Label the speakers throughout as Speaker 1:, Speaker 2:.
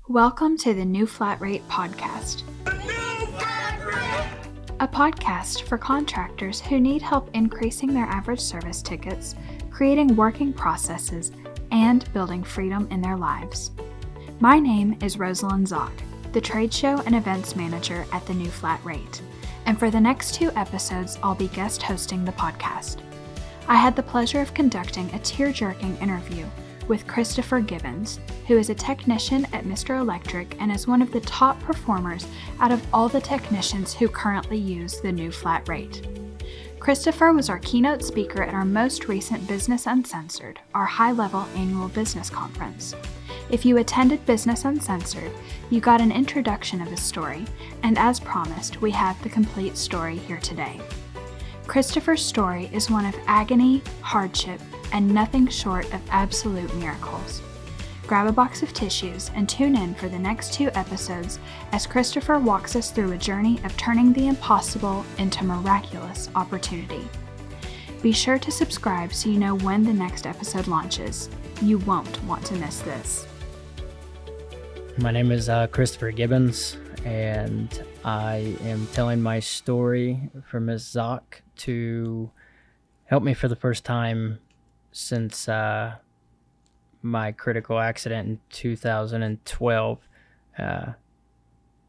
Speaker 1: Welcome to the New Flat Rate Podcast, a podcast for contractors who need help increasing their average service tickets, creating working processes, and building freedom in their lives. My name is Rosalind Zock, the Trade Show and Events Manager at the New Flat Rate, and for the next 2 episodes, I'll be guest hosting the podcast. I had the pleasure of conducting a tear-jerking interview with Christopher Gibbons, who is a technician at Mr. Electric and is one of the top performers out of all the technicians who currently use the New Flat Rate. Christopher was our keynote speaker at our most recent Business Uncensored, our high-level annual business conference. If you attended Business Uncensored, you got an introduction of his story, and as promised, we have the complete story here today. Christopher's story is one of agony, hardship, and nothing short of absolute miracles. Grab a box of tissues and tune in for the next 2 episodes as Christopher walks us through a journey of turning the impossible into miraculous opportunity. Be sure to subscribe so you know when the next episode launches. You won't want to miss this.
Speaker 2: My name is Christopher Gibbons, and I am telling my story for Ms. Zock to help me for the first time since my critical accident in 2012,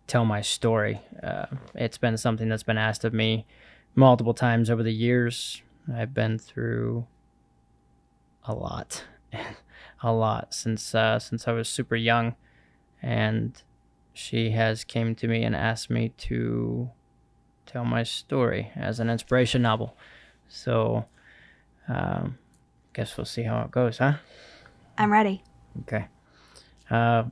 Speaker 2: tell my story. It's been something that's been asked of me multiple times over the years. I've been through a lot since I was super young, and she has came to me and asked me to tell my story as an inspiration novel. So, guess we'll see how it goes, huh?
Speaker 1: I'm ready.
Speaker 2: Okay. My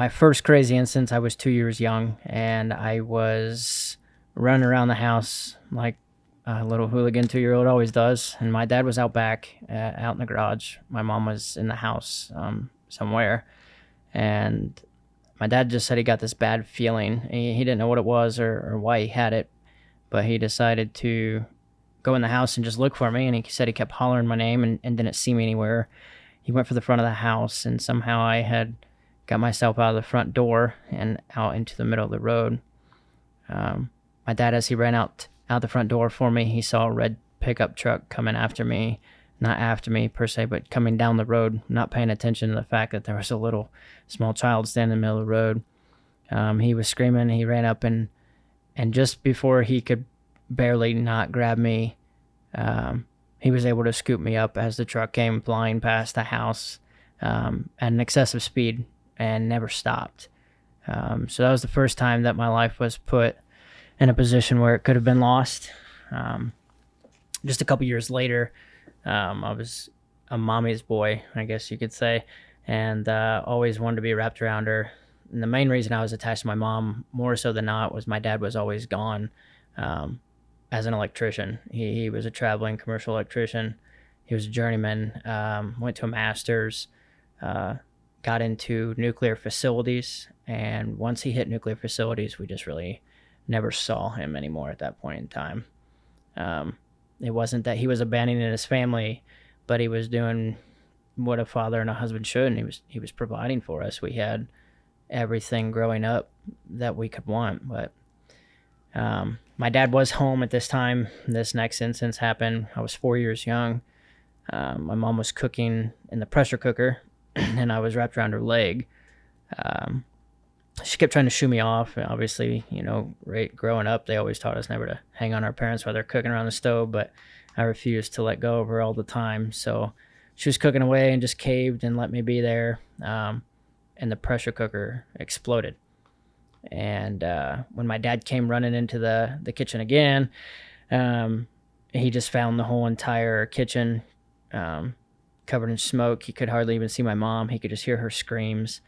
Speaker 2: first crazy instance, I was 2 years young, and I was running around the house like a little hooligan 2-year-old always does. And my dad was out back, out in the garage. My mom was in the house somewhere. And my dad just said he got this bad feeling. He didn't know what it was or why he had it, but he decided to go in the house and just look for me, and he said he kept hollering my name and didn't see me anywhere. He went for the front of the house, and somehow I had got myself out of the front door and out into the middle of the road. My dad, as he ran out the front door for me, he saw a red pickup truck coming after me. Not after me per se, but coming down the road, not paying attention to the fact that there was a little small child standing in the middle of the road. He was screaming. He ran up and just before he could barely not grab me, he was able to scoop me up as the truck came flying past the house at an excessive speed and never stopped. So that was the first time that my life was put in a position where it could have been lost. Just a couple years later, I was a mommy's boy, I guess you could say, and always wanted to be wrapped around her. And the main reason I was attached to my mom, more so than not, was my dad was always gone. As an electrician. He was a traveling commercial electrician. He was a journeyman, went to a master's, got into nuclear facilities, and once he hit nuclear facilities, we just really never saw him anymore at that point in time. It wasn't that he was abandoning his family, but he was doing what a father and a husband should, and he was providing for us. We had everything growing up that we could want, but my dad was home at this time. This next instance happened. I was 4 years young. My mom was cooking in the pressure cooker, and I was wrapped around her leg. She kept trying to shoo me off. Obviously, growing up, they always taught us never to hang on our parents while they're cooking around the stove, but I refused to let go of her all the time. So she was cooking away and just caved and let me be there, and the pressure cooker exploded. And when my dad came running into the kitchen again, he just found the whole entire kitchen covered in smoke. He could hardly even see my mom. He could just hear her screams.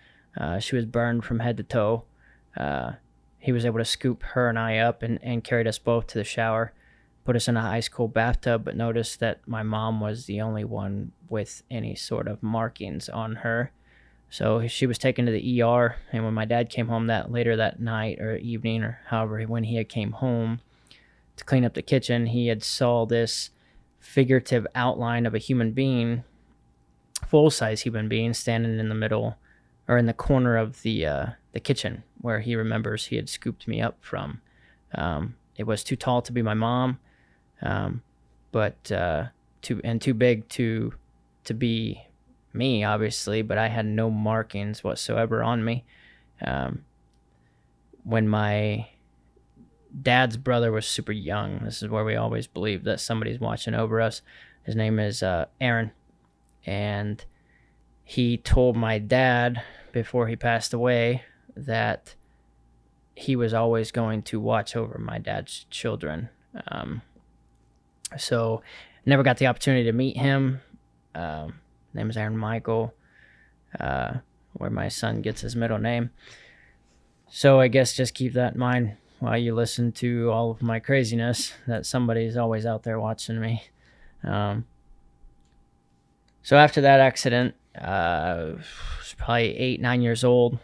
Speaker 2: She was burned from head to toe. He was able to scoop her and I up and carried us both to the shower, put us in a ice cold bathtub, but noticed that my mom was the only one with any sort of markings on her. So she was taken to the ER, and when my dad came home later that night or evening or however when he had came home to clean up the kitchen, he had saw this figurative outline of a human being, full-size human being, standing in the middle or in the corner of the kitchen where he remembers he had scooped me up from. It was too tall to be my mom, but too big to be me, obviously. But I had no markings whatsoever on me. When my dad's brother was super young, this is where we always believe that somebody's watching over us. His name is Aaron, and he told my dad before he passed away that he was always going to watch over my dad's children. So never got the opportunity to meet him. Name is Aaron Michael, where my son gets his middle name. So I guess just keep that in mind while you listen to all of my craziness, that somebody's always out there watching me. So after that accident, I was probably 8-9 years old.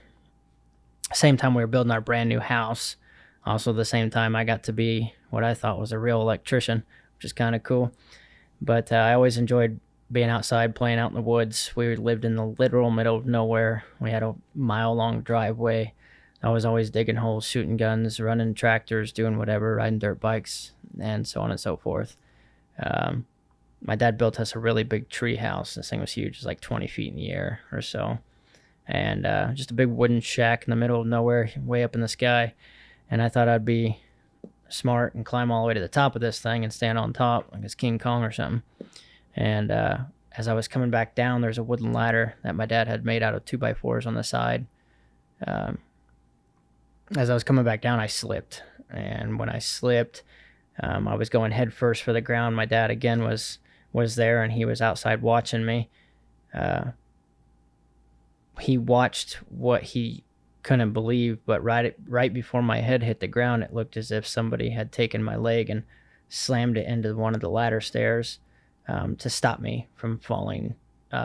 Speaker 2: Same time we were building our brand new house. Also the same time I got to be what I thought was a real electrician, which is kind of cool. But I always enjoyed being outside, playing out in the woods. We lived in the literal middle of nowhere. We had a mile-long driveway. I was always digging holes, shooting guns, running tractors, doing whatever, riding dirt bikes, and so on and so forth. My dad built us a really big tree house. This thing was huge. It was like 20 feet in the air or so. And just a big wooden shack in the middle of nowhere, way up in the sky. And I thought I'd be smart and climb all the way to the top of this thing and stand on top like it's King Kong or something. And as I was coming back down, there's a wooden ladder that my dad had made out of 2x4s on the side. As I was coming back down, I slipped. And when I slipped, I was going head first for the ground. My dad, again, was there, and he was outside watching me. He watched what he couldn't believe, but right before my head hit the ground, it looked as if somebody had taken my leg and slammed it into one of the ladder stairs to stop me from falling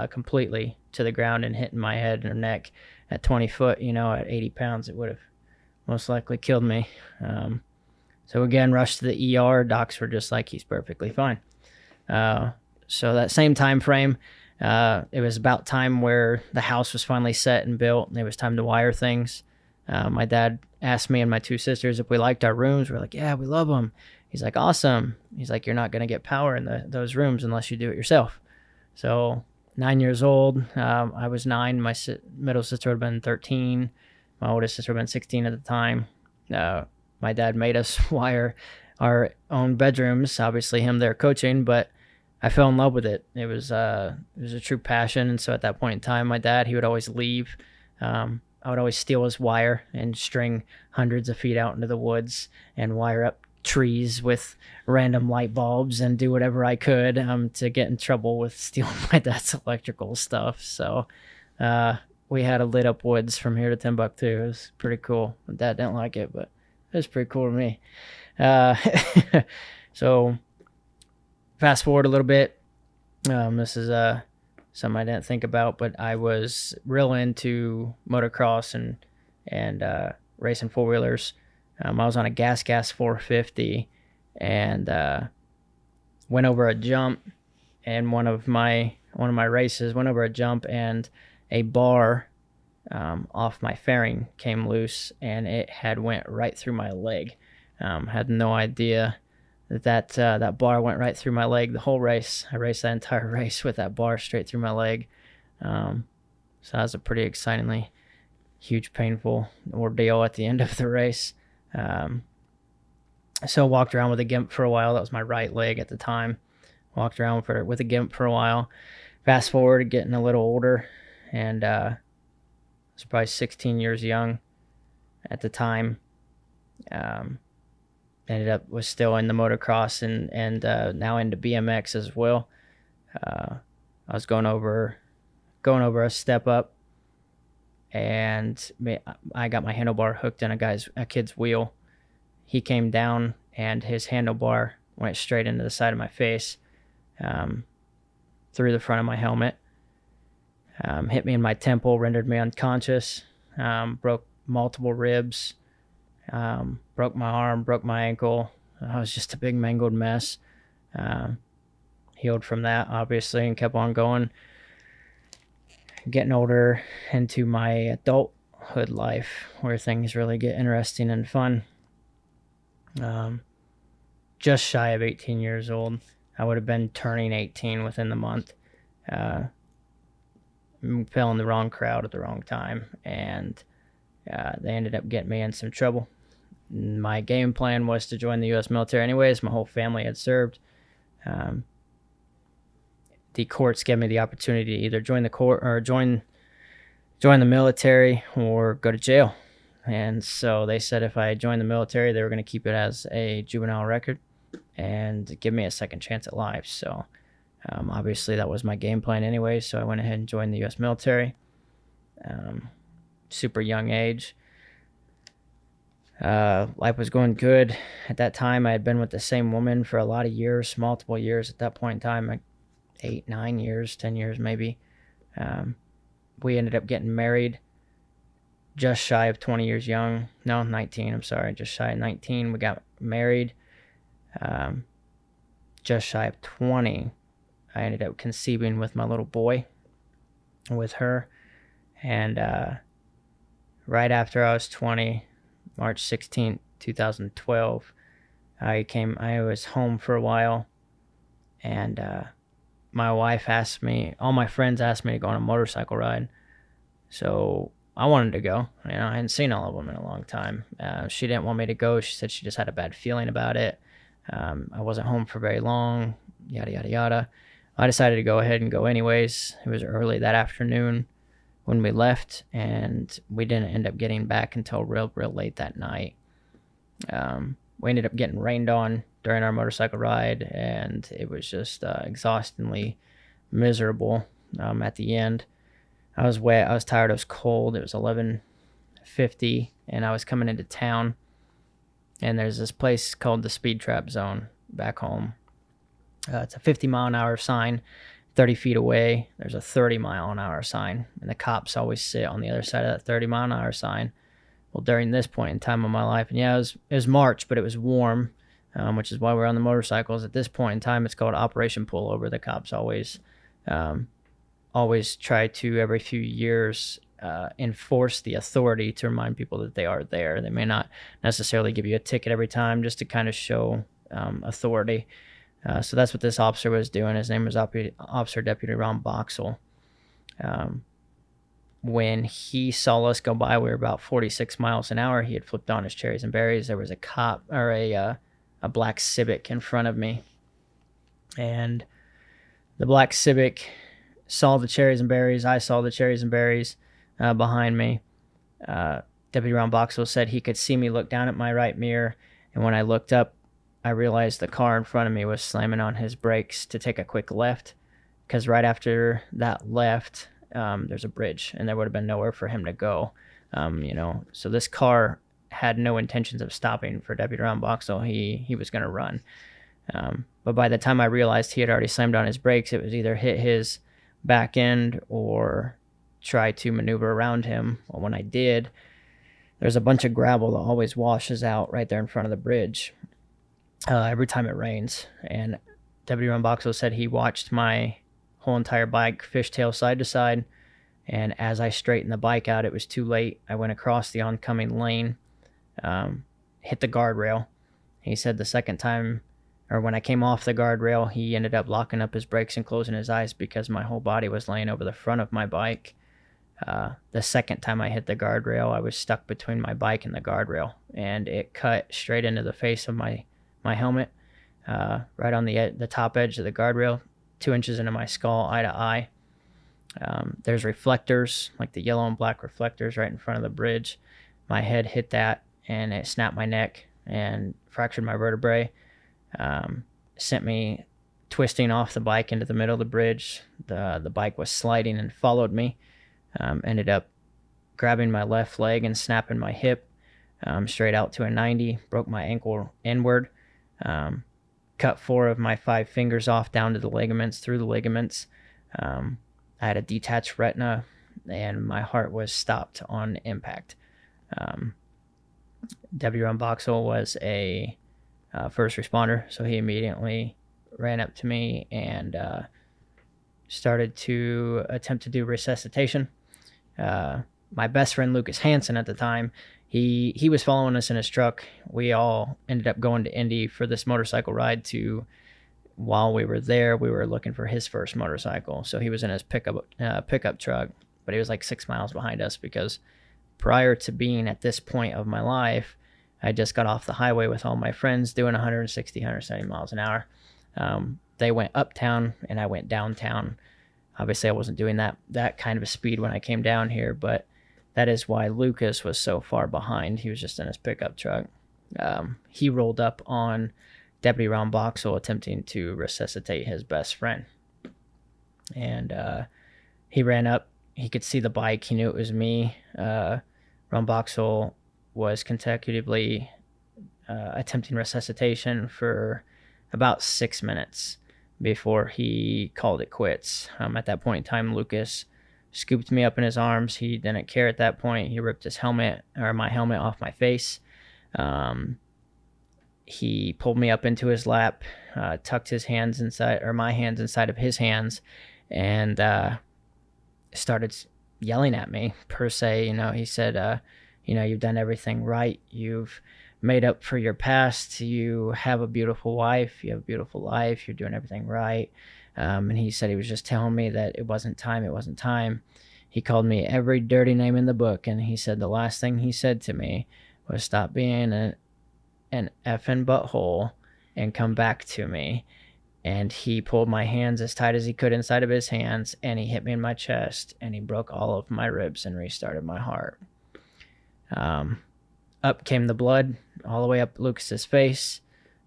Speaker 2: completely to the ground and hitting my head and neck. At 20 foot, at 80 pounds, it would have most likely killed me. So again, rushed to the ER. Docs were just like, he's perfectly fine. So that same time frame, it was about time where the house was finally set and built, and it was time to wire things. My dad asked me and my two sisters if we liked our rooms. We're like, yeah, we love them. He's like, awesome. He's like, you're not going to get power in those rooms unless you do it yourself. So 9 years old, I was 9. My middle sister had been 13. My oldest sister had been 16 at the time. My dad made us wire our own bedrooms. Obviously, him there coaching, but I fell in love with it. It was a true passion. And so at that point in time, my dad, he would always leave. I would always steal his wire and string hundreds of feet out into the woods and wire up trees with random light bulbs and do whatever I could to get in trouble with stealing my dad's electrical stuff. So we had a lit up woods from here to Timbuktu. It was pretty cool. My dad didn't like it, but it was pretty cool to me. So fast forward a little bit. This is something I didn't think about, but I was real into motocross and racing four-wheelers. I was on a gas 450 and went over a jump, and one of my races went over a jump, and a bar off my fairing came loose, and it had went right through my leg. Had no idea that bar went right through my leg the whole race. I raced that entire race with that bar straight through my leg. So that was a pretty excitingly huge, painful ordeal at the end of the race. So walked around with a gimp for a while. That was my right leg at the time. Walked around with a gimp for a while. Fast forward, getting a little older, and I was probably 16 years young at the time. Was still in the motocross and now into BMX as well. I was going over a step up, and I got my handlebar hooked in a kid's wheel. He came down, and his handlebar went straight into the side of my face, through the front of my helmet. Hit me in my temple, rendered me unconscious, broke multiple ribs, broke my arm, broke my ankle. I was just a big mangled mess. Healed from that, obviously, and kept on going. getting older into my adulthood life, where things really get interesting and fun. Just shy of 18 years old. I would have been turning 18 within the month. Fell in the wrong crowd at the wrong time, and they ended up getting me in some trouble. My game plan was to join the U.S. military anyways. My whole family had served. The courts gave me the opportunity to either join the court or join the military or go to jail. And so they said if I joined the military, they were going to keep it as a juvenile record and give me a second chance at life. So obviously that was my game plan anyway. So I went ahead and joined the U.S. military. Super young age. Life was going good. At that time, I had been with the same woman for a lot of years, multiple years at that point in time, like 8, 9 years, 10 years maybe. We ended up getting married just shy of 20 years young. No, 19, I'm sorry, just shy of 19. We got married just shy of 20. I ended up conceiving with my little boy with her. And right after I was 20, March 16th, 2012, I was home for a while, and my wife asked me, all my friends asked me to go on a motorcycle ride. So I wanted to go. I hadn't seen all of them in a long time. She didn't want me to go. She said she just had a bad feeling about it. I wasn't home for very long, yada, yada, yada. I decided to go ahead and go anyways. It was early that afternoon when we left, and we didn't end up getting back until real late that night. We ended up getting rained on during our motorcycle ride, and it was just exhaustingly miserable at the end. I was wet, I was tired, I was cold. It was 11:50, and I was coming into town, and there's this place called the Speed Trap Zone back home. It's a 50-mile-an-hour sign. 30 feet away, there's a 30-mile-an-hour sign, and the cops always sit on the other side of that 30-mile-an-hour sign. Well, during this point in time of my life, and yeah, it was March, but it was warm, which is why we're on the motorcycles. At this point in time, it's called Operation Pullover. The cops always try to, every few years, enforce the authority to remind people that they are there. They may not necessarily give you a ticket every time, just to kind of show authority. So that's what this officer was doing. His name was Officer Deputy Ron Boxell. When he saw us go by, we were about 46 miles an hour. He had flipped on his cherries and berries. There was a cop, or a black Civic in front of me. And the black Civic saw the cherries and berries. I saw the cherries and berries behind me. Deputy Ron Boxell said he could see me look down at my right mirror. And when I looked up, I realized the car in front of me was slamming on his brakes to take a quick left, because right after that left, there's a bridge, and there would have been nowhere for him to go. So this car had no intentions of stopping for Deputy Ron Boxell. He was going to run. But by the time I realized he had already slammed on his brakes, it was either hit his back end or try to maneuver around him. Well, when I did, there's a bunch of gravel that always washes out right there in front of the bridge. Every time it rains. And Deputy Ron Boxell said he watched my whole entire bike fishtail side to side, and as I straightened the bike out, it was too late. I went across the oncoming lane, hit the guardrail. He said the second time, or when I came off the guardrail, he ended up locking up his brakes and closing his eyes because my whole body was laying over the front of my bike. The second time I hit the guardrail, I was stuck between my bike and the guardrail, and it cut straight into the face of my helmet, right on the top edge of the guardrail, 2 inches into my skull, eye to eye. There's reflectors, like the yellow and black reflectors right in front of the bridge. My head hit that, and it snapped my neck and fractured my vertebrae. Sent me twisting off the bike into the middle of the bridge. The bike was sliding and followed me. Ended up grabbing my left leg and snapping my hip straight out to a 90. Broke my ankle inward. Cut 4 of my 5 fingers off down to the ligaments, through the ligaments. I had a detached retina, and my heart was stopped on impact. Deputy Ron Boxell was a first responder, so he immediately ran up to me and started to attempt to do resuscitation. My best friend Lucas Hansen at the time, he was following us in his truck. We all ended up going to Indy for this motorcycle ride. While we were there, we were looking for his first motorcycle. So he was in his pickup truck, but he was like 6 miles behind us because prior to being at this point of my life, I just got off the highway with all my friends doing 160, 170 miles an hour. They went uptown and I went downtown. Obviously, I wasn't doing that kind of a speed when I came down here, but that is why Lucas was so far behind. He was just in his pickup truck. He rolled up on Deputy Ron Boxell attempting to resuscitate his best friend. And he ran up. He could see the bike. He knew it was me. Ron Boxell was consecutively attempting resuscitation for about 6 minutes before he called it quits. At that point in time, Lucas scooped me up in his arms. He didn't care at that point. He ripped my helmet off my face. He pulled me up into his lap, tucked my hands inside of his hands, and started yelling at me, per se. He said, you've done everything right. You've made up for your past. You have a beautiful wife. You have a beautiful life. You're doing everything right. And he said he was just telling me that it wasn't time. It wasn't time. He called me every dirty name in the book. And he said the last thing he said to me was, stop being an effing butthole and come back to me. And he pulled my hands as tight as he could inside of his hands, and he hit me in my chest, and he broke all of my ribs and restarted my heart. Up came the blood all the way up Lucas's face.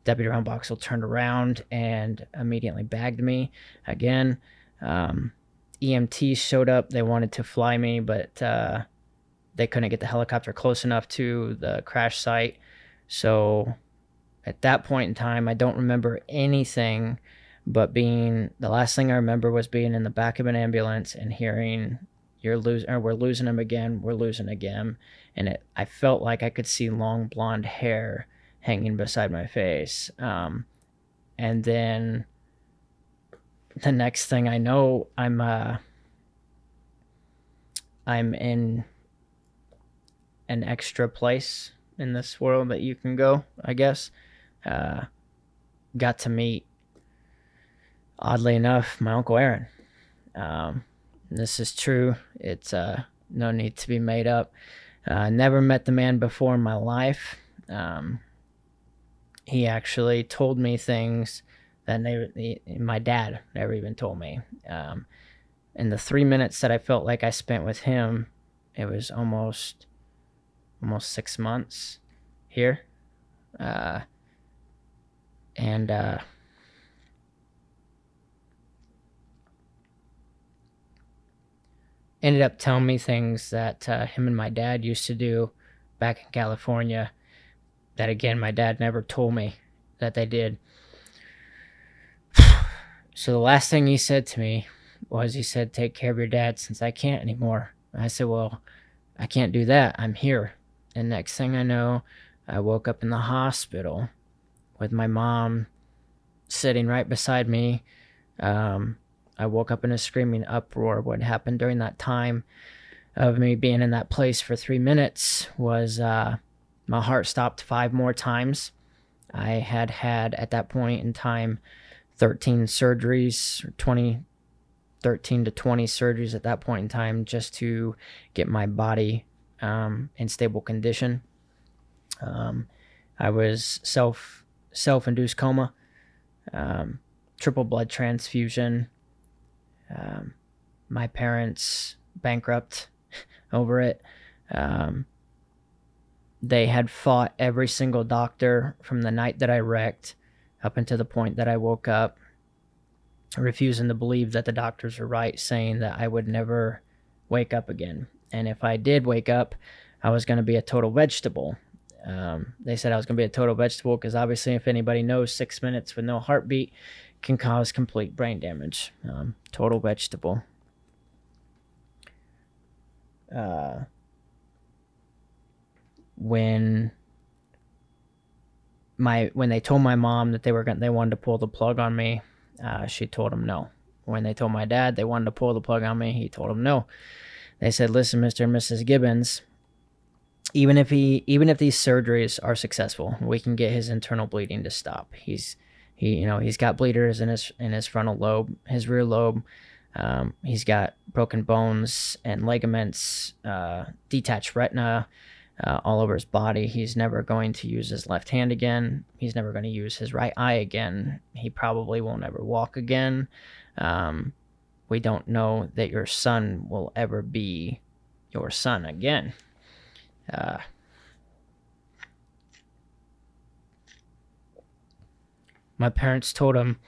Speaker 2: Deputy Ron Boxell turned around and immediately bagged me again. EMTs showed up. They wanted to fly me, but they couldn't get the helicopter close enough to the crash site. So at that point in time, I don't remember anything but the last thing I remember was being in the back of an ambulance and hearing, we're losing him again, we're losing again. And I felt like I could see long blonde hair hanging beside my face. And then the next thing I know, I'm in an extra place in this world that you can go, I guess. Got to meet, oddly enough, my Uncle Aaron. This is true. It's no need to be made up. Never met the man before in my life. He actually told me things that my dad never even told me. In the 3 minutes that I felt like I spent with him, it was almost 6 months here. Ended up telling me things that him and my dad used to do back in California that, again, my dad never told me that they did. So the last thing he said to me was, he said, take care of your dad since I can't anymore. I said, well, I can't do that. I'm here. And next thing I know, I woke up in the hospital with my mom sitting right beside me. I woke up in a screaming uproar. What happened during that time of me being in that place for 3 minutes was my heart stopped 5 more times. I had at that point in time 13 surgeries, 13 to 20 surgeries at that point in time, just to get my body in stable condition. I was self-induced coma, triple blood transfusion. My parents bankrupt over it. They had fought every single doctor from the night that I wrecked up until the point that I woke up, refusing to believe that the doctors were right, saying that I would never wake up again. And if I did wake up, I was going to be a total vegetable. They said I was going to be a total vegetable because obviously, if anybody knows, 6 minutes with no heartbeat can cause complete brain damage. Total vegetable. When they told my mom that they wanted to pull the plug on me, she told them no. when they told my dad they wanted to pull the plug on me, he told them no. They said, listen, Mr. and Mrs. Gibbons, even if these surgeries are successful, we can get his internal bleeding to stop. He's got bleeders in his frontal lobe, his rear lobe. He's got broken bones and ligaments, detached retina, all over his body. He's never going to use his left hand again. He's never going to use his right eye again. He probably won't ever walk again. We don't know that your son will ever be your son again. My parents told him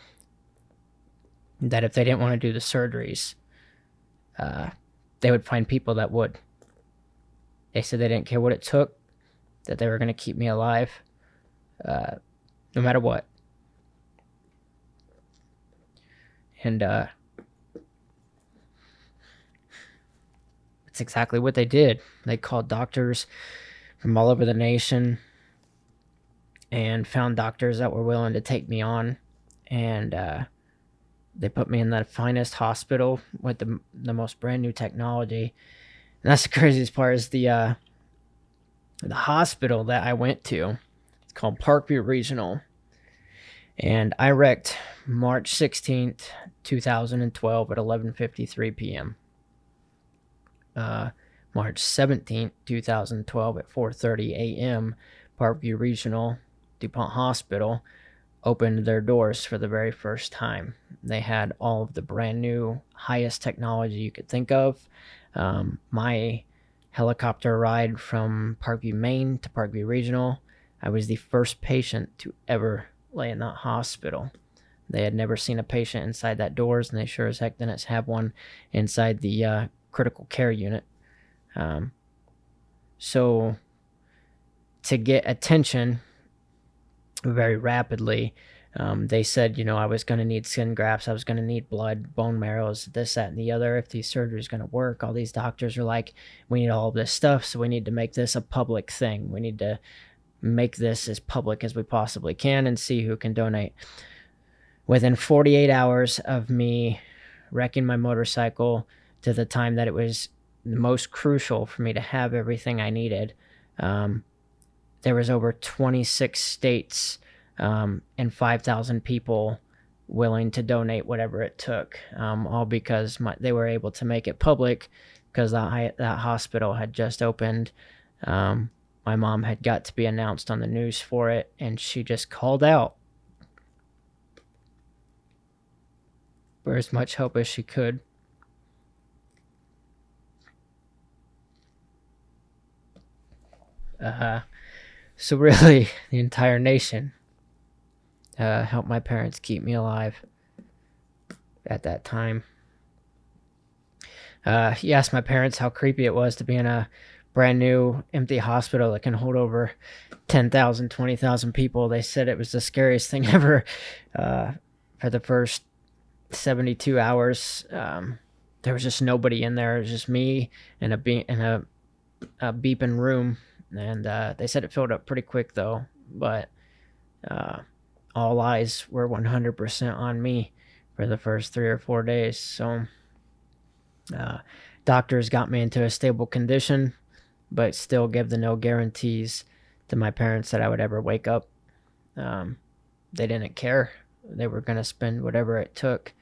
Speaker 2: that if they didn't want to do the surgeries, they would find people that would. They said they didn't care what it took, that they were going to keep me alive, no matter what. And it's exactly what they did. They called doctors from all over the nation and found doctors that were willing to take me on. And they put me in the finest hospital with the most brand new technology. And that's the craziest part, is the hospital that I went to. It's called Parkview Regional. And I wrecked March 16th, 2012 at 11:53 p.m. March 17th, 2012 at 4:30 a.m. Parkview Regional DuPont Hospital opened their doors for the very first time. They had all of the brand new, highest technology you could think of. My helicopter ride from Parkview, Maine to Parkview Regional, I was the first patient to ever lay in that hospital. They had never seen a patient inside that doors, and they sure as heck didn't have one inside the critical care unit. So to get attention very rapidly, they said, I was going to need skin grafts, I was going to need blood, bone marrows, this, that, and the other. If these surgeries are going to work, all these doctors are like, we need all of this stuff, so we need to make this a public thing. We need to make this as public as we possibly can and see who can donate. Within 48 hours of me wrecking my motorcycle to the time that it was most crucial for me to have everything I needed, there was over 26 states and 5,000 people willing to donate whatever it took, all because they were able to make it public, because that hospital had just opened. My mom had got to be announced on the news for it, and she just called out for as much help as she could. So really, the entire nation helped my parents keep me alive at that time. You asked my parents how creepy it was to be in a brand new empty hospital that can hold over 10,000, 20,000 people. They said it was the scariest thing ever. For the first 72 hours, there was just nobody in there. It was just me in a beeping room. And they said it filled up pretty quick, though. But all eyes were 100% on me for the first 3 or 4 days. So doctors got me into a stable condition, but still give the no guarantees to my parents that I would ever wake up. They didn't care. They were going to spend whatever it took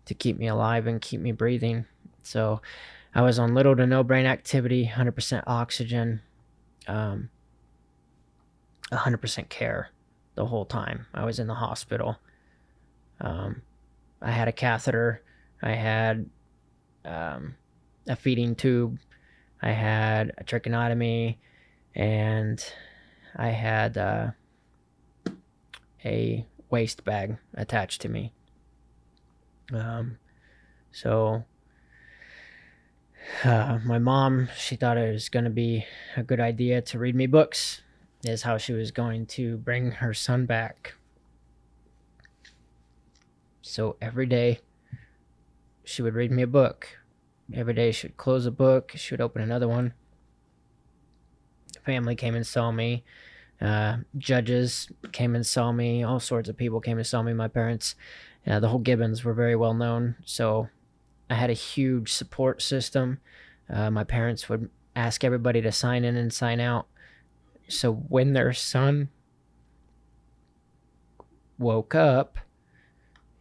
Speaker 2: to keep me alive and keep me breathing. So I was on little to no brain activity, 100% oxygen, 100% care the whole time I was in the hospital. I had a catheter. I had a feeding tube. I had a tracheotomy, and I had a waste bag attached to me. So my mom, she thought it was going to be a good idea to read me books, is how she was going to bring her son back. So every day she would read me a book. Every day she would close a book, she would open another one. Family came and saw me. Judges came and saw me. All sorts of people came and saw me. My parents The whole Gibbons were very well known, so I had a huge support system. My parents would ask everybody to sign in and sign out. So when their son woke up,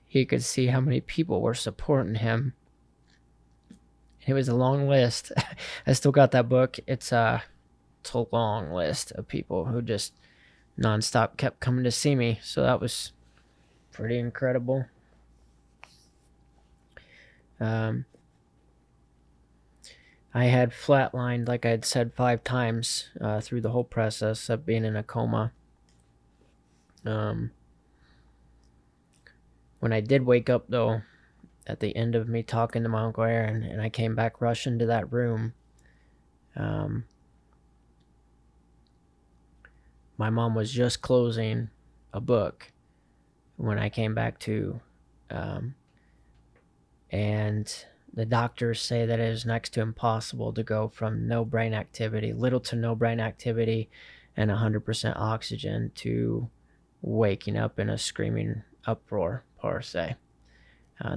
Speaker 2: he could see how many people were supporting him. It was a long list. I still got that book. It's a long list of people who just nonstop kept coming to see me. So that was pretty incredible. I had flatlined, like I had said, 5 times through the whole process of being in a coma. When I did wake up, though, at the end of me talking to my Uncle Aaron, and I came back rushing to that room, my mom was just closing a book when I came back to, and the doctors say that it is next to impossible to go from no brain activity, little to no brain activity, and 100% oxygen to waking up in a screaming uproar, per se.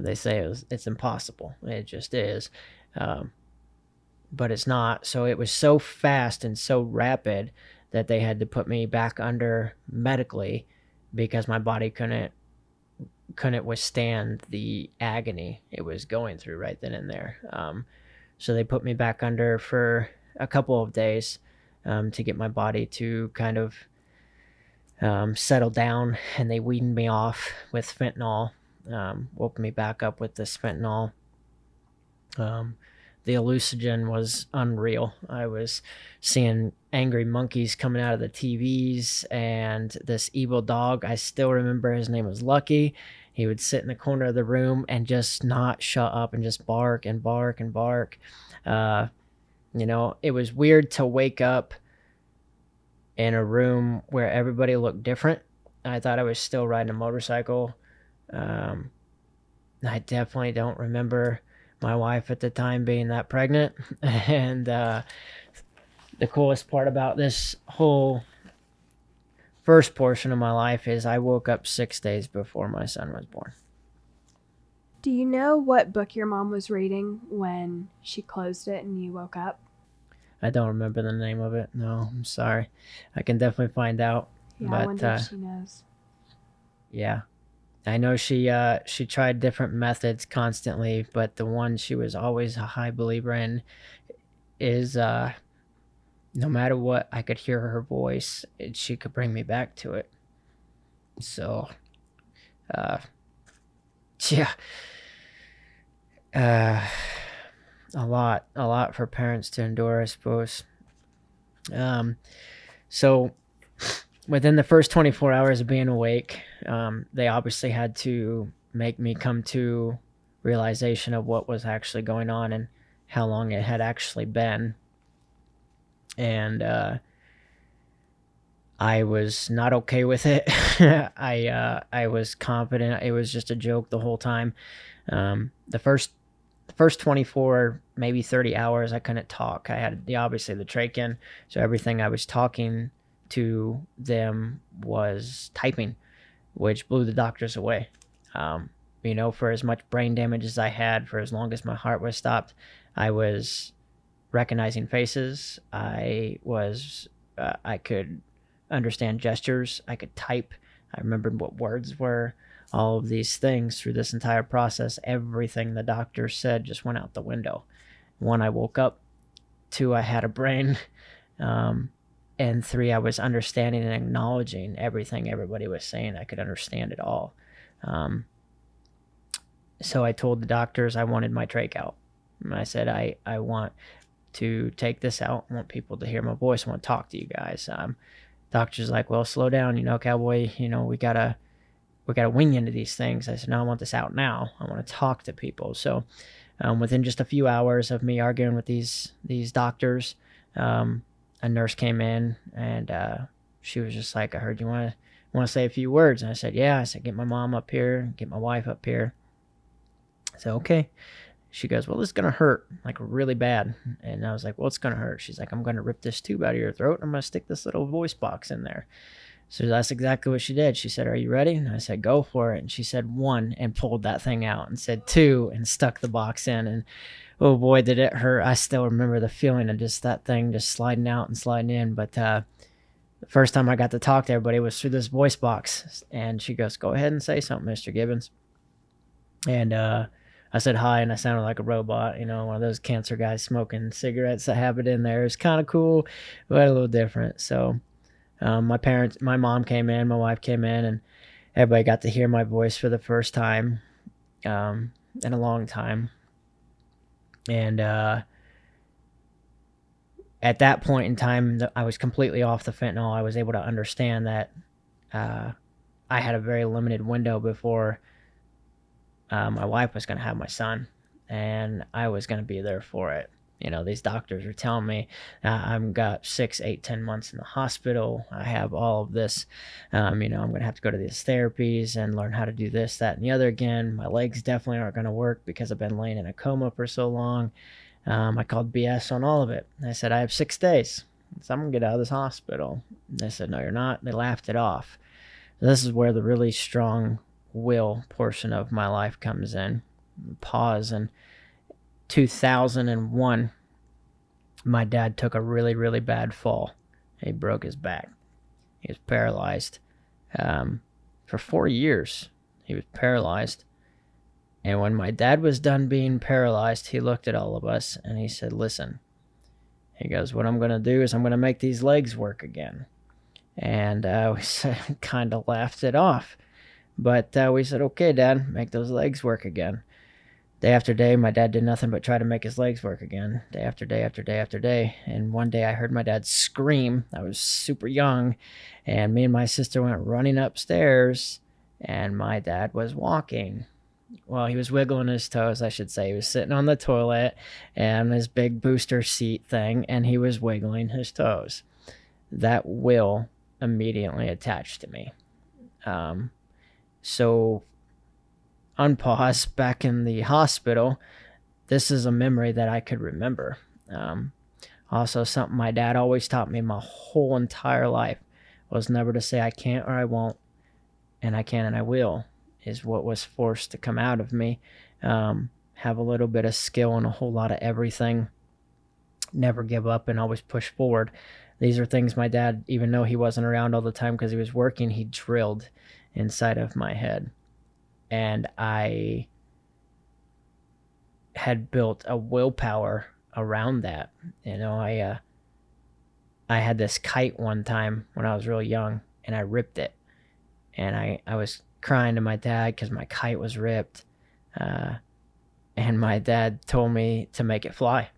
Speaker 2: They say it's impossible. It just is. But it's not. So it was so fast and so rapid that they had to put me back under medically because my body couldn't withstand the agony it was going through right then and there. So they put me back under for a couple of days to get my body to kind of settle down, and they weaned me off with fentanyl, woke me back up with this fentanyl. The hallucinogen was unreal. I was seeing angry monkeys coming out of the TVs and this evil dog. I still remember his name was Lucky. He would sit in the corner of the room and just not shut up and just bark and bark and bark. It was weird to wake up in a room where everybody looked different. I thought I was still riding a motorcycle. I definitely don't remember my wife at the time being that pregnant. And the coolest part about this whole first portion of my life is I woke up 6 days before my son was born.
Speaker 3: Do you know what book your mom was reading when she closed it and you woke up?
Speaker 2: I don't remember the name of it. No, I'm sorry. I can definitely find out.
Speaker 3: Yeah, I wonder if she knows.
Speaker 2: Yeah. I know she tried different methods constantly, but the one she was always a high believer in is no matter what, I could hear her voice, she could bring me back to it. So, yeah. A lot for parents to endure, I suppose. So within the first 24 hours of being awake, they obviously had to make me come to realization of what was actually going on and how long it had actually been. And I was not okay with it. I was confident it was just a joke the whole time. The first 24, maybe 30 hours, I couldn't talk. I had obviously the trach in, so everything I was talking to them was typing, which blew the doctors away. For as much brain damage as I had, for as long as my heart was stopped, I was recognizing faces. I could understand gestures. I could type. I remembered what words were. All of these things through this entire process, everything the doctor said just went out the window. 1, I woke up. 2, I had a brain. And 3, I was understanding and acknowledging everything everybody was saying. I could understand it all. So I told the doctors I wanted my trach out. And I said, I want to take this out. I want people to hear my voice. I want to talk to you guys. Doctor's like, well, slow down, cowboy. We gotta wing into these things. I said, no, I want this out now. I want to talk to people. So within just a few hours of me arguing with these doctors, a nurse came in and she was just like, I heard you want to say a few words. And I said, yeah. I said, get my mom up here, get my wife up here. I said, okay. She goes, well, this is going to hurt, like really bad. And I was like, well, it's going to hurt. She's like, I'm going to rip this tube out of your throat. And I'm going to stick this little voice box in there. So that's exactly what she did. She said, "Are you ready?" And I said, "Go for it." And she said 1 and pulled that thing out, and said 2 and stuck the box in. And oh boy, did it hurt. I still remember the feeling of just that thing just sliding out and sliding in. But the first time I got to talk to everybody was through this voice box. And she goes, "Go ahead and say something, Mr. Gibbons." And I said hi, and I sounded like a robot, one of those cancer guys smoking cigarettes that have it in there. It's kind of cool, but a little different. So my mom came in, my wife came in, and everybody got to hear my voice for the first time in a long time. And at that point in time, I was completely off the fentanyl. I was able to understand that I had a very limited window before my wife was going to have my son, and I was going to be there for it. These doctors are telling me I've got 6, 8, 10 months in the hospital. I have all of this. I'm going to have to go to these therapies and learn how to do this, that, and the other again. My legs definitely aren't going to work because I've been laying in a coma for so long. I called BS on all of it. I said, "I have 6 days. So I'm going to get out of this hospital." They said, "No, you're not." They laughed it off. This is where the really strong will portion of my life comes in. Pause. In 2001, my dad took a really, really bad fall. He broke his back. He was paralyzed. For 4 years, he was paralyzed. And when my dad was done being paralyzed, he looked at all of us and he said, "Listen," he goes, "what I'm going to do is I'm going to make these legs work again." And we kind of laughed it off. But we said, "Okay, Dad, make those legs work again." Day after day, my dad did nothing but try to make his legs work again. Day after day after day after day. And one day I heard my dad scream. I was super young. And me and my sister went running upstairs. And my dad was walking. Well, he was wiggling his toes, I should say. He was sitting on the toilet and his big booster seat thing. And he was wiggling his toes. That will immediately attached to me. So, unpause, back in the hospital, this is a memory that I could remember. Also, something my dad always taught me my whole entire life was never to say I can't or I won't, and I can and I will, is what was forced to come out of me. Have a little bit of skill and a whole lot of everything. Never give up and always push forward. These are things my dad, even though he wasn't around all the time because he was working, he drilled inside of my head. And I had built a willpower around that. I had this kite one time when I was real young, and I ripped it. And I was crying to my dad because my kite was ripped. And my dad told me to make it fly.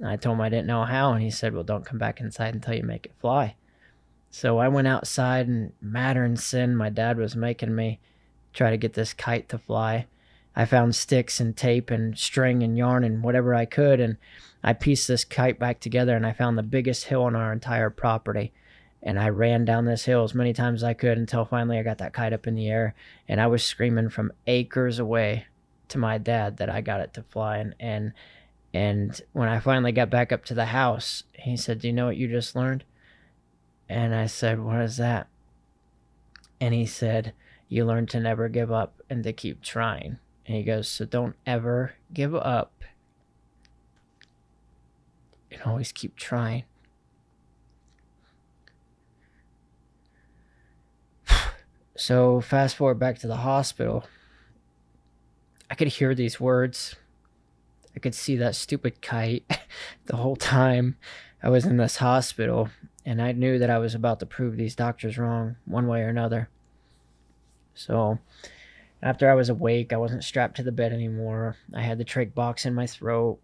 Speaker 2: I told him I didn't know how, and he said, "Well, don't come back inside until you make it fly." So I went outside, and matter and sin, my dad was making me try to get this kite to fly. I found sticks and tape and string and yarn and whatever I could, and I pieced this kite back together, and I found the biggest hill on our entire property. And I ran down this hill as many times as I could until finally I got that kite up in the air, and I was screaming from acres away to my dad that I got it to fly. And when I finally got back up to the house, he said, "Do you know what you just learned?" And I said, "What is that?" And he said, "You learn to never give up and to keep trying." And he goes, "So don't ever give up and always keep trying." So fast forward back to the hospital. I could hear these words. I could see that stupid kite the whole time I was in this hospital. And I knew that I was about to prove these doctors wrong one way or another. So after I was awake, I wasn't strapped to the bed anymore. I had the trach box in my throat.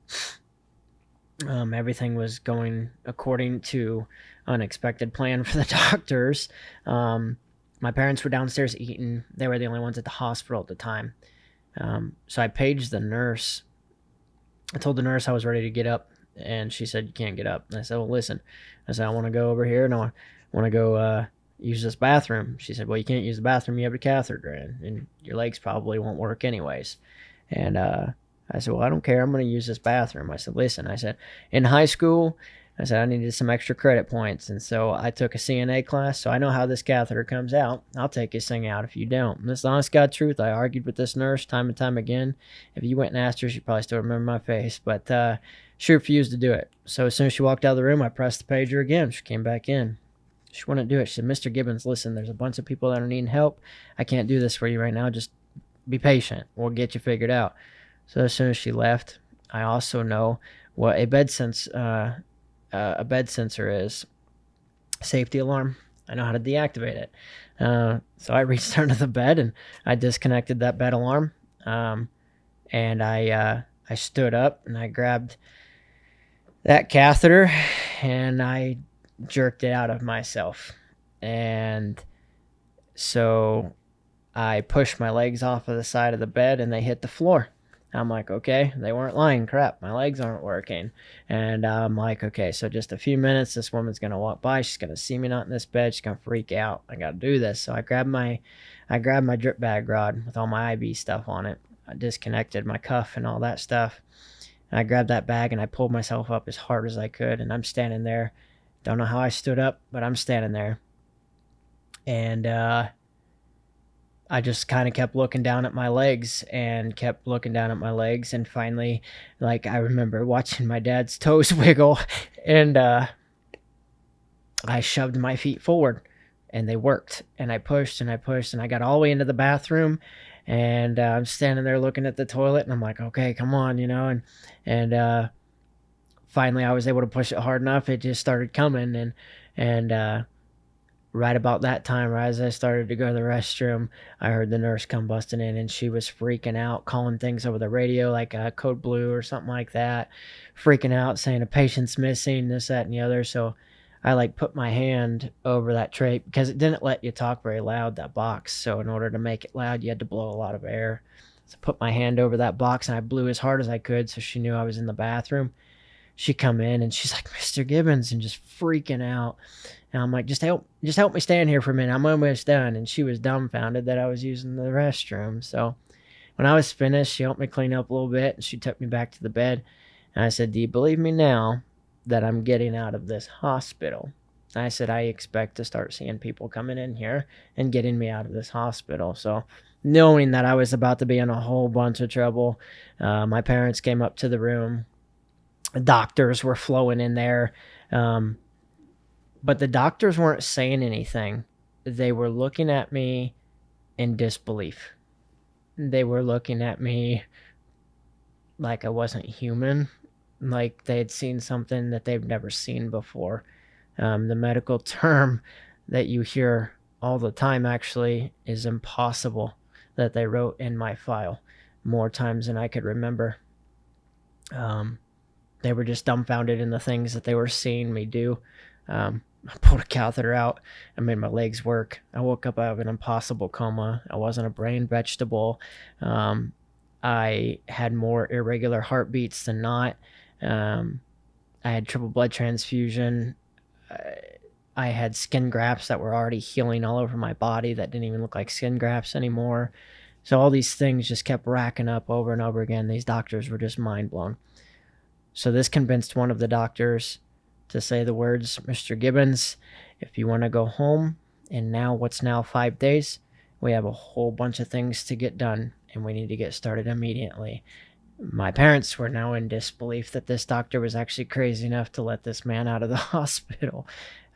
Speaker 2: Everything was going according to unexpected plan for the doctors. My parents were downstairs eating. They were the only ones at the hospital at the time. So I paged the nurse. I told the nurse I was ready to get up, and she said, "You can't get up." And I said, "Well, listen." I said, "I want to go over here, and I want to go use this bathroom." She said, "Well, you can't use the bathroom. You have a catheter in, and your legs probably won't work anyways." And I said, "Well, I don't care. I'm going to use this bathroom." I said, "Listen," I said, "in high school, I said I needed some extra credit points. And so I took a CNA class. So I know how this catheter comes out. I'll take this thing out if you don't. And this is the honest God truth. I argued with this nurse time and time again. If you went and asked her, she probably still remember my face. But she refused to do it. So as soon as she walked out of the room, I pressed the pager again. She came back in. She wouldn't do it. She said, Mr. Gibbons, listen, there's a bunch of people that are needing help. I can't do this for you right now. Just be patient. We'll get you figured out. So as soon as she left, I also know what a bed sensor is. Safety alarm. I know how to deactivate it. So I reached under the bed and I disconnected that bed alarm. And I stood up and I grabbed that catheter and I jerked it out of myself. And so I pushed my legs off of the side of the bed and they hit the floor. I'm like, okay, they weren't lying. Crap, my legs aren't working. And I'm like, okay, so just a few minutes, this woman's going to walk by. She's going to see me not in this bed. She's going to freak out. I got to do this. So I grabbed my drip bag rod with all my IV stuff on it. I disconnected my cuff and all that stuff. And I grabbed that bag and I pulled myself up as hard as I could. And I'm standing there. Don't know how I stood up, but I'm standing there. And I just kind of kept looking down at my legs and kept looking down at my legs. And finally, like, I remember watching my dad's toes wiggle and I shoved my feet forward and they worked. And I pushed and I pushed and I got all the way into the bathroom and I'm standing there looking at the toilet and I'm like, okay, come on, you know, and finally I was able to push it hard enough. It just started coming and right about that time, right as I started to go to the restroom, I heard the nurse come busting in and she was freaking out, calling things over the radio like code blue or something like that, freaking out, saying a patient's missing, this, that, and the other. So I like put my hand over that tray because it didn't let you talk very loud, that box. So in order to make it loud, you had to blow a lot of air. So I put my hand over that box and I blew as hard as I could so she knew I was in the bathroom. She come in and she's like, Mr. Gibbons, and just freaking out. And I'm like, just help me stand here for a minute. I'm almost done. And she was dumbfounded that I was using the restroom. So when I was finished, she helped me clean up a little bit and she took me back to the bed. And I said, do you believe me now that I'm getting out of this hospital? And I said, I expect to start seeing people coming in here and getting me out of this hospital. So knowing that I was about to be in a whole bunch of trouble, my parents came up to the room. Doctors were flowing in there. But the doctors weren't saying anything. They were looking at me in disbelief. They were looking at me like I wasn't human, like they had seen something that they've never seen before. The medical term that you hear all the time actually is impossible, that they wrote in my file more times than I could remember. They were just dumbfounded in the things that they were seeing me do. I pulled a catheter out. I made my legs work. I woke up out of an impossible coma. I wasn't a brain vegetable. I had more irregular heartbeats than not. I had triple blood transfusion. I had skin grafts that were already healing all over my body that didn't even look like skin grafts anymore. So all these things just kept racking up over and over again. These doctors were just mind blown. So this convinced one of the doctors to say the words, Mr. Gibbons, if you want to go home in what's now 5 days, we have a whole bunch of things to get done and we need to get started immediately. My parents were now in disbelief that this doctor was actually crazy enough to let this man out of the hospital.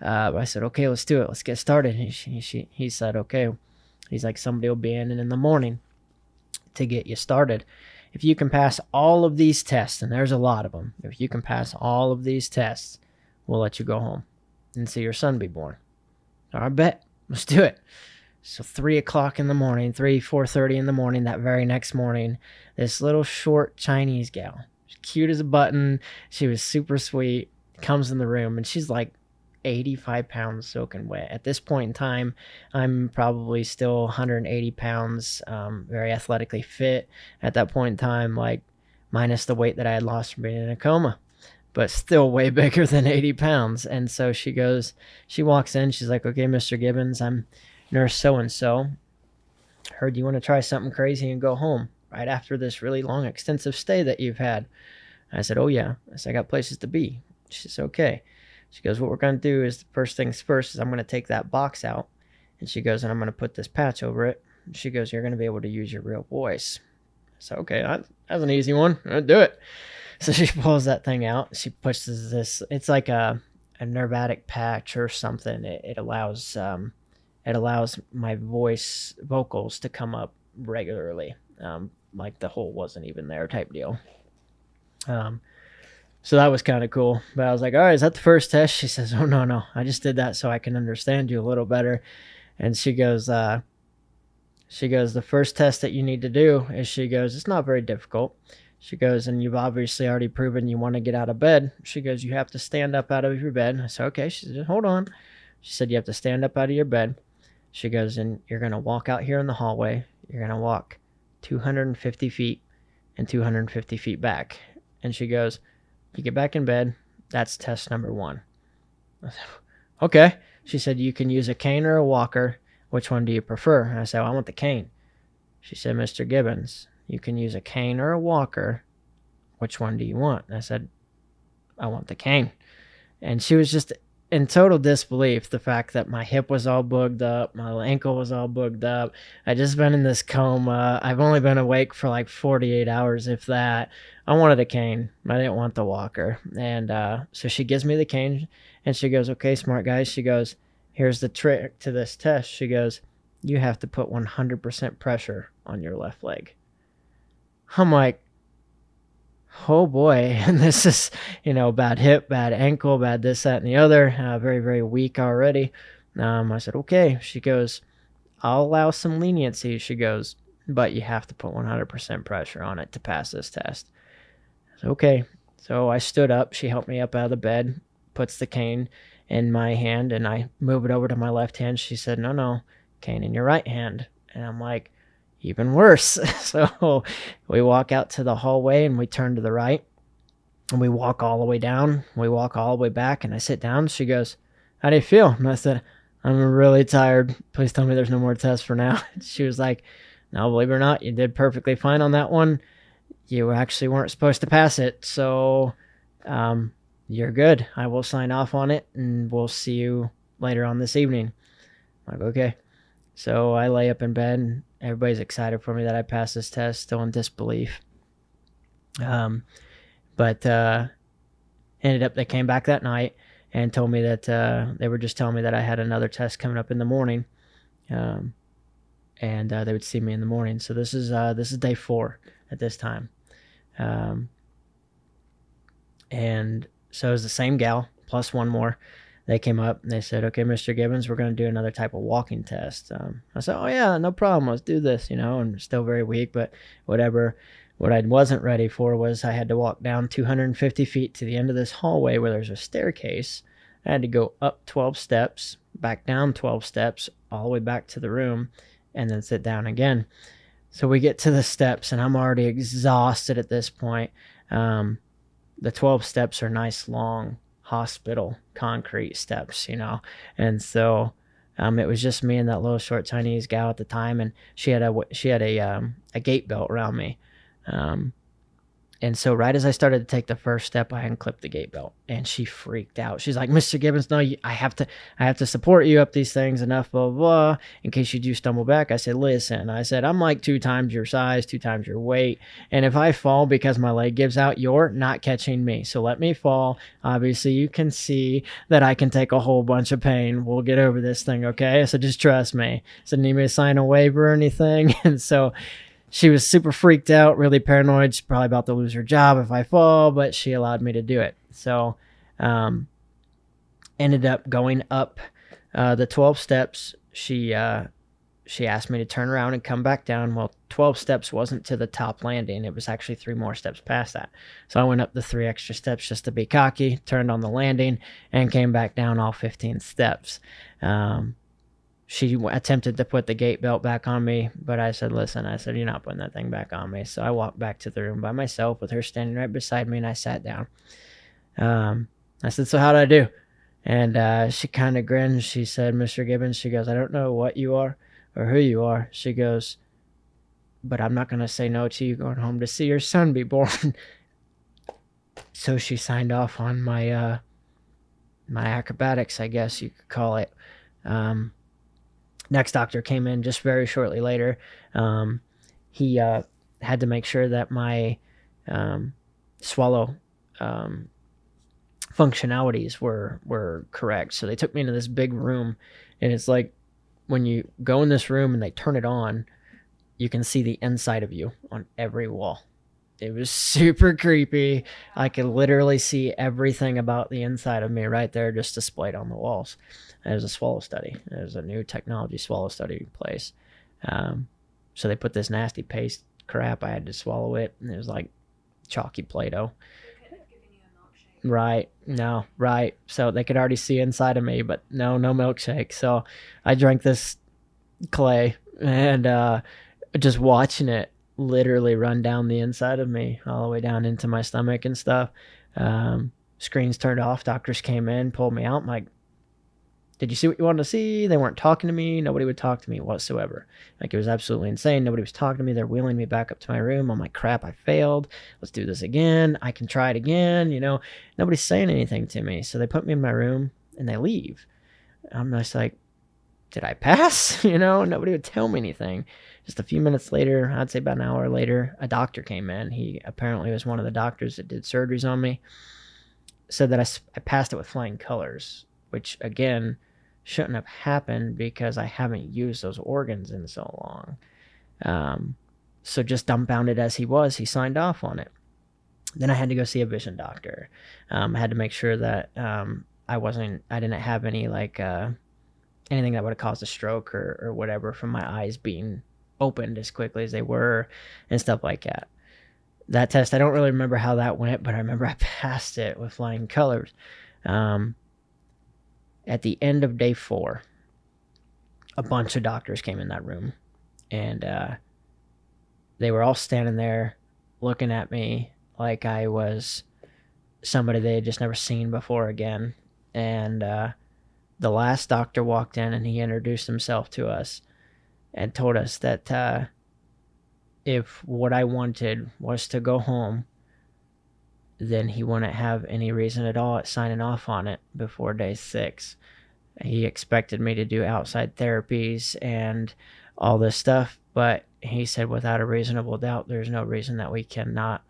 Speaker 2: I said, okay, let's do it. Let's get started. He said, okay. He's like, somebody will be in the morning to get you started. If you can pass all of these tests, and there's a lot of them, if you can pass all of these tests, we'll let you go home and see your son be born. I bet. Let's do it. So 3 o'clock in the morning, 4:30 in the morning, that very next morning, this little short Chinese gal, cute as a button, she was super sweet, comes in the room, and she's like 85 pounds soaking wet. At this point in time, I'm probably still 180 pounds, very athletically fit at that point in time, like minus the weight that I had lost from being in a coma, but still way bigger than 80 pounds. And so she walks in, she's like, okay, Mr. Gibbons, I'm nurse so-and-so. Heard you want to try something crazy and go home right after this really long, extensive stay that you've had. I said, oh yeah. I said, I got places to be. She says, okay. She goes, what we're going to do is, the first things first is I'm going to take that box out. And she goes, and I'm going to put this patch over it. And she goes, you're going to be able to use your real voice. So, okay, that's an easy one. I'll do it. So she pulls that thing out. She pushes this. It's like a nervatic patch or something. It allows my vocals to come up regularly. Like the hole wasn't even there type deal. So that was kind of cool. But I was like, all right, is that the first test? She says, oh, no. I just did that so I can understand you a little better. And she goes, the first test that you need to do is, she goes, it's not very difficult. She goes, and you've obviously already proven you want to get out of bed. She goes, you have to stand up out of your bed. I said, okay. She said, hold on. She said, you have to stand up out of your bed. She goes, and you're going to walk out here in the hallway. You're going to walk 250 feet and 250 feet back. And she goes, you get back in bed. That's test number 1. I said, okay. She said, you can use a cane or a walker. Which one do you prefer? And I said, I want the cane. She said, Mr. Gibbons, you can use a cane or a walker. Which one do you want? And I said, I want the cane. And she was just in total disbelief. The fact that my hip was all booged up, my ankle was all booged up. I just been in this coma. I've only been awake for like 48 hours, if that. I wanted a cane. I didn't want the walker. And so she gives me the cane, and she goes, okay, smart guy. She goes, here's the trick to this test. She goes, you have to put 100% pressure on your left leg. I'm like, oh boy. And this is, bad hip, bad ankle, bad this, that, and the other. Very, very weak already. I said, okay. She goes, I'll allow some leniency. She goes, but you have to put 100% pressure on it to pass this test. I said, okay. So I stood up. She helped me up out of the bed, puts the cane in my hand, and I move it over to my left hand. She said, no, cane in your right hand. And I'm like, even worse. So we walk out to the hallway, and we turn to the right, and we walk all the way down. We walk all the way back, and I sit down. She goes, how do you feel? And I said, I'm really tired. Please tell me there's no more tests for now. She was like, no, believe it or not, you did perfectly fine on that one. You actually weren't supposed to pass it. So, you're good. I will sign off on it, and we'll see you later on this evening. I'm like, okay. So I lay up in bed, and everybody's excited for me that I passed this test, still in disbelief. But ended up, they came back that night and told me that they were just telling me that I had another test coming up in the morning, and they would see me in the morning. So this is day 4 at this time, and so it was the same gal plus one more. They came up and they said, okay, Mr. Gibbons, we're going to do another type of walking test. I said, oh yeah, no problem. Let's do this, and still very weak, but whatever. What I wasn't ready for was I had to walk down 250 feet to the end of this hallway where there's a staircase. I had to go up 12 steps, back down 12 steps, all the way back to the room, and then sit down again. So we get to the steps, and I'm already exhausted at this point. The 12 steps are nice, long hospital concrete steps, and so it was just me and that little short Chinese gal at the time, and she had a gait belt around me, and so right as I started to take the first step, I unclipped the gait belt, and she freaked out. She's like, Mr. Gibbons, no, I have to support you up these things enough, blah, blah, blah, in case you do stumble back. I said, listen, I'm like 2 times your size, 2 times your weight, and if I fall because my leg gives out, you're not catching me, so let me fall. Obviously, you can see that I can take a whole bunch of pain. We'll get over this thing, okay? So just trust me. So need me to sign a waiver or anything? And so she was super freaked out, really paranoid. She's probably about to lose her job if I fall, but she allowed me to do it. So ended up going up the 12 steps. She asked me to turn around and come back down. Well, 12 steps wasn't to the top landing. It was actually 3 more steps past that. So I went up the 3 extra steps just to be cocky, turned on the landing, and came back down all 15 steps. She attempted to put the gait belt back on me, but I said, listen, you're not putting that thing back on me. So I walked back to the room by myself with her standing right beside me, and I sat down. I said, so how'd I do? And she kind of grinned. She said, Mr. Gibbons, she goes, I don't know what you are or who you are. She goes, but I'm not going to say no to you going home to see your son be born. So she signed off on my my acrobatics, I guess you could call it. Next doctor came in just very shortly later. He had to make sure that my swallow functionalities were correct. So they took me into this big room, and it's like when you go in this room and they turn it on, you can see the inside of you on every wall. It was super creepy. I could literally see everything about the inside of me right there just displayed on the walls. It was a swallow study. It was a new technology swallow study place. So they put this nasty paste crap. I had to swallow it, and it was like chalky Play-Doh. Right. No, right. So they could already see inside of me, but no milkshake. So I drank this clay, and just watching it literally run down the inside of me all the way down into my stomach and stuff. Screens turned off. Doctors came in, pulled me out. I'm like, did you see what you wanted to see? They weren't talking to me. Nobody would talk to me whatsoever. Like, it was absolutely insane. Nobody was talking to me. They're wheeling me back up to my room. I'm like, crap, I failed. Let's do this again. I can try it again. Nobody's saying anything to me. So they put me in my room and they leave. I'm just like, did I pass? Nobody would tell me anything. Just a few minutes later, I'd say about an hour later, a doctor came in. He apparently was one of the doctors that did surgeries on me. Said that I passed it with flying colors, which, again, shouldn't have happened because I haven't used those organs in so long. So just dumbfounded as he was, he signed off on it. Then I had to go see a vision doctor. I had to make sure that I didn't have any anything that would have caused a stroke or whatever from my eyes being opened as quickly as they were and stuff like that. That test, I don't really remember how that went, but I remember I passed it with flying colors. At the end of day 4, a bunch of doctors came in that room, and they were all standing there looking at me like I was somebody they had just never seen before again. And the last doctor walked in, and he introduced himself to us and told us that if what I wanted was to go home, then he wouldn't have any reason at all at signing off on it before day 6. He expected me to do outside therapies and all this stuff, but he said without a reasonable doubt, there's no reason that we cannot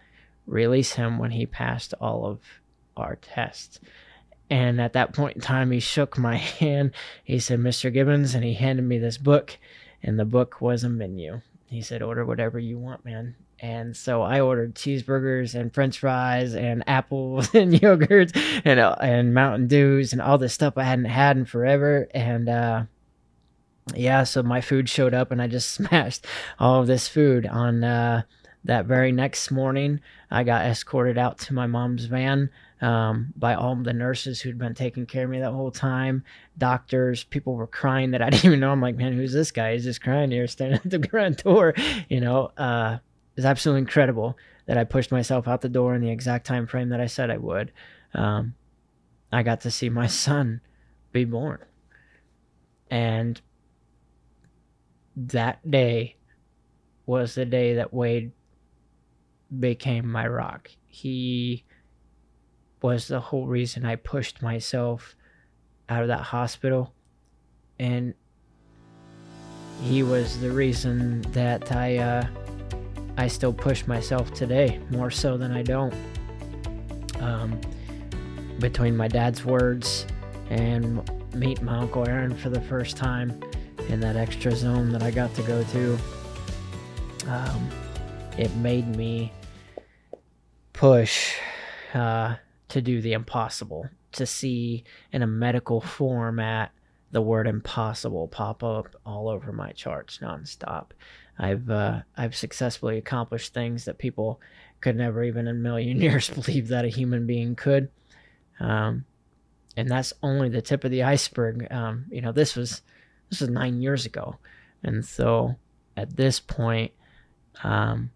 Speaker 2: release him when he passed all of our tests. And at that point in time, he shook my hand. He said, Mr. Gibbons, and he handed me this book, and the book was a menu. He said, order whatever you want, man. And so I ordered cheeseburgers and french fries and apples and yogurts and Mountain Dews and all this stuff I hadn't had in forever. And so my food showed up, and I just smashed all of this food. On that very next morning, I got escorted out to my mom's van by all the nurses who'd been taking care of me that whole time. Doctors, people were crying that I didn't even know. I'm like, man, who's this guy? He's just crying here, standing at the front door. It was absolutely incredible that I pushed myself out the door in the exact time frame that I said I would. I got to see my son be born. And that day was the day that Wade became my rock. He was the whole reason I pushed myself out of that hospital, and he was the reason that I still push myself today, more so than I don't. Between my dad's words and meeting my Uncle Aaron for the first time in that extra zone that I got to go to, it made me push to do the impossible, to see in a medical format the word impossible pop up all over my charts nonstop. I've successfully accomplished things that people could never even in a million years believe that a human being could. And that's only the tip of the iceberg. This was 9 years ago. And so at this point, I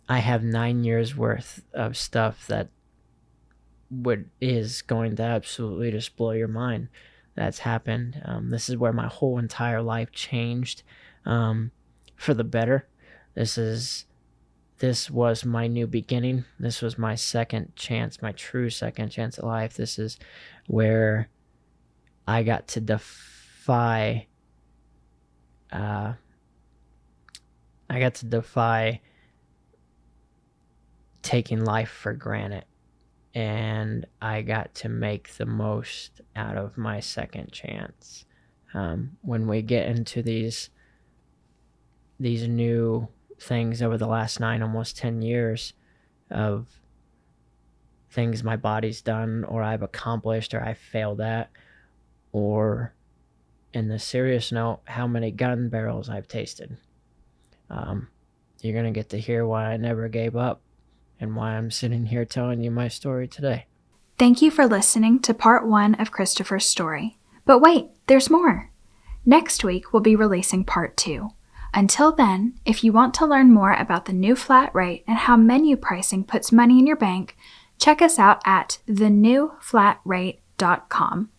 Speaker 2: have 9 years worth of stuff that is going to absolutely just blow your mind that's happened. This is where my whole entire life changed for the better. This was my new beginning. This was my second chance, my true second chance at life. This is where I got to defy taking life for granted, and I got to make the most out of my second chance. When we get into these new things over the last 9, almost 10 years of things my body's done, or I've accomplished, or I failed at, or in the serious note, how many gun barrels I've tasted. You're going to get to hear why I never gave up and why I'm sitting here telling you my story today.
Speaker 1: Thank you for listening to part 1 of Christopher's story. But wait, there's more. Next week, we'll be releasing part 2. Until then, if you want to learn more about the new flat rate and how menu pricing puts money in your bank, check us out at thenewflatrate.com.